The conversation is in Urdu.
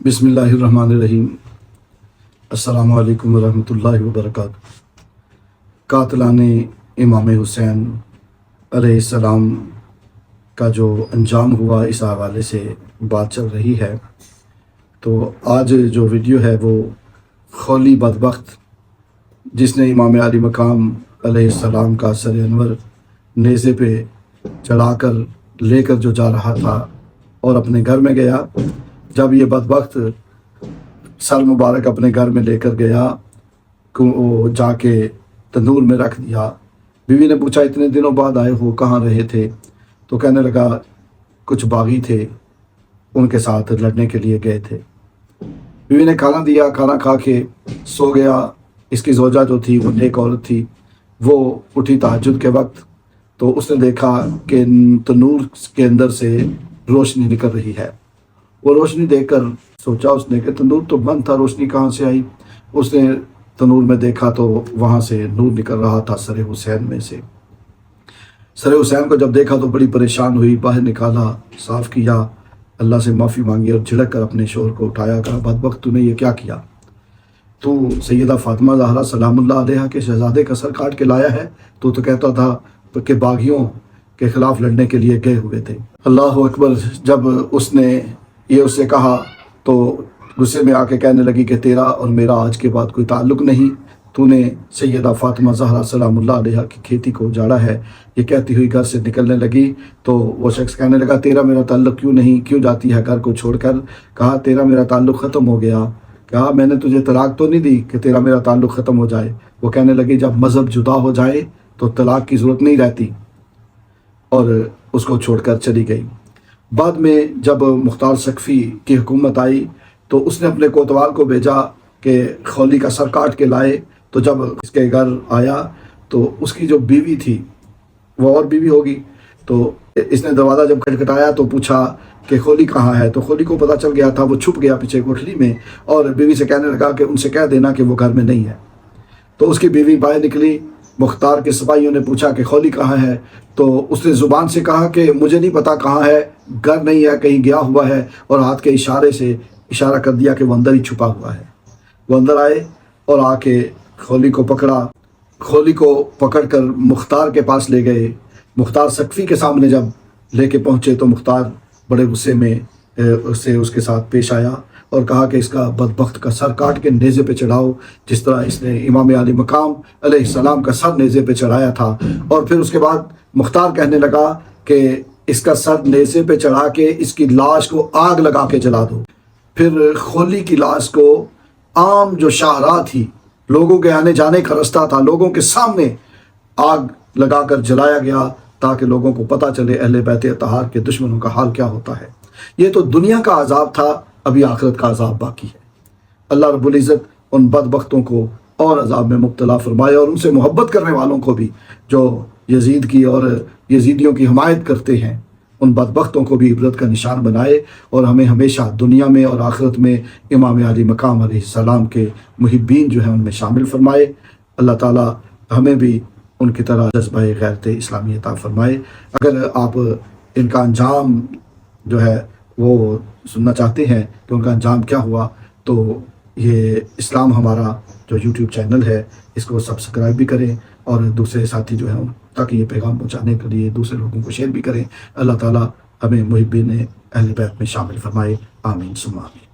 بسم اللہ الرحمن الرحیم۔ السلام علیکم ورحمۃ اللہ وبرکاتہ۔ قاتلان امام حسین علیہ السلام کا جو انجام ہوا اس حوالے سے بات چل رہی ہے، تو آج جو ویڈیو ہے وہ خولی بدبخت جس نے امام علی مقام علیہ السلام کا سر انور نیزے پہ چڑھا کر لے کر جو جا رہا تھا اور اپنے گھر میں گیا، جب یہ بدبخت سر مبارک اپنے گھر میں لے کر گیا، وہ جا کے تندور میں رکھ دیا۔ بیوی نے پوچھا اتنے دنوں بعد آئے ہو، کہاں رہے تھے؟ تو کہنے لگا کچھ باغی تھے، ان کے ساتھ لڑنے کے لیے گئے تھے۔ بیوی نے کھانا دیا، کھانا کھا کے سو گیا۔ اس کی زوجہ جو تھی وہ نیک عورت تھی، وہ اٹھی تہجد کے وقت، تو اس نے دیکھا کہ تنور کے اندر سے روشنی نکل رہی ہے۔ وہ روشنی دیکھ کر سوچا اس نے کہ تندور تو بند تھا، روشنی کہاں سے آئی؟ اس نے تنور میں دیکھا تو وہاں سے نور نکل رہا تھا سر حسین میں سے۔ سر حسین کو جب دیکھا تو بڑی پریشان ہوئی، باہر نکالا، صاف کیا، اللہ سے معافی مانگی اور جھڑک کر اپنے شوہر کو اٹھایا، کہا بدبخت تو نے یہ کیا کیا؟ تو سیدہ فاطمہ زہرا سلام اللہ علیہا کے شہزادے کا سر کاٹ کے لایا ہے؟ تو کہتا تھا کہ باغیوں کے خلاف لڑنے کے لیے گئے ہوئے تھے۔ اللہ اکبر۔ جب اس نے یہ اس سے کہا تو غصے میں آ کے کہنے لگی کہ تیرا اور میرا آج کے بعد کوئی تعلق نہیں، تو نے سیدہ فاطمہ زہرا سلام اللہ علیہا کی کھیتی کو اجاڑا ہے۔ یہ کہتی ہوئی گھر سے نکلنے لگی تو وہ شخص کہنے لگا تیرا میرا تعلق کیوں نہیں، کیوں جاتی ہے گھر کو چھوڑ کر؟ کہا تیرا میرا تعلق ختم ہو گیا۔ کہا میں نے تجھے طلاق تو نہیں دی کہ تیرا میرا تعلق ختم ہو جائے۔ وہ کہنے لگی جب مذہب جدا ہو جائے تو طلاق کی ضرورت نہیں رہتی، اور اس کو چھوڑ کر چلی گئی۔ بعد میں جب مختار سقفی کی حکومت آئی تو اس نے اپنے کوتوال کو بھیجا کہ خولی کا سر کاٹ کے لائے۔ تو جب اس کے گھر آیا تو اس کی جو بیوی تھی، وہ اور بیوی ہوگی، تو اس نے دروازہ جب کھٹکھٹایا تو پوچھا کہ خولی کہاں ہے؟ تو خولی کو پتہ چل گیا تھا، وہ چھپ گیا پیچھے کوٹھلی میں، اور بیوی سے کہنے لگا کہ ان سے کہہ دینا کہ وہ گھر میں نہیں ہے۔ تو اس کی بیوی باہر نکلی، مختار کے سپاہیوں نے پوچھا کہ خولی کہاں ہے؟ تو اس نے زبان سے کہا کہ مجھے نہیں پتا کہاں ہے، گھر نہیں ہے، کہیں گیا ہوا ہے، اور ہاتھ کے اشارے سے اشارہ کر دیا کہ وہ اندر ہی چھپا ہوا ہے۔ وہ اندر آئے اور آ کے خولی کو پکڑا، خولی کو پکڑ کر مختار کے پاس لے گئے۔ مختار سقفی کے سامنے جب لے کے پہنچے تو مختار بڑے غصے میں اس کے ساتھ پیش آیا اور کہا کہ اس کا بدبخت کا سر کاٹ کے نیزے پہ چڑھاؤ، جس طرح اس نے امام علی مقام علیہ السلام کا سر نیزے پہ چڑھایا تھا۔ اور پھر اس کے بعد مختار کہنے لگا کہ اس کا سر نیزے پہ چڑھا کے اس کی لاش کو آگ لگا کے جلا دو۔ پھر خولی کی لاش کو عام جو شاہراہ تھی، لوگوں کے آنے جانے کا رستہ تھا، لوگوں کے سامنے آگ لگا کر جلایا گیا تاکہ لوگوں کو پتہ چلے اہل بیت اطہار کے دشمنوں کا حال کیا ہوتا ہے۔ یہ تو دنیا کا عذاب تھا، ابھی آخرت کا عذاب باقی ہے۔ اللہ رب العزت ان بدبختوں کو اور عذاب میں مبتلا فرمائے، اور ان سے محبت کرنے والوں کو بھی جو یزید کی اور یزیدیوں کی حمایت کرتے ہیں، ان بدبختوں کو بھی عبرت کا نشان بنائے، اور ہمیں ہمیشہ دنیا میں اور آخرت میں امام علی مقام علیہ السلام کے محبین جو ہیں ان میں شامل فرمائے۔ اللہ تعالیٰ ہمیں بھی ان کی طرح جذبہ غیرت اسلامی عطا فرمائے۔ اگر آپ ان کا انجام جو ہے وہ سننا چاہتے ہیں کہ ان کا انجام کیا ہوا، تو یہ اسلام ہمارا جو یوٹیوب چینل ہے اس کو سبسکرائب بھی کریں، اور دوسرے ساتھی جو ہیں تاکہ یہ پیغام پہنچانے کے لیے دوسرے لوگوں کو شیئر بھی کریں۔ اللہ تعالیٰ ہمیں محبین اہل بیت میں شامل فرمائے، آمین ثم آمین۔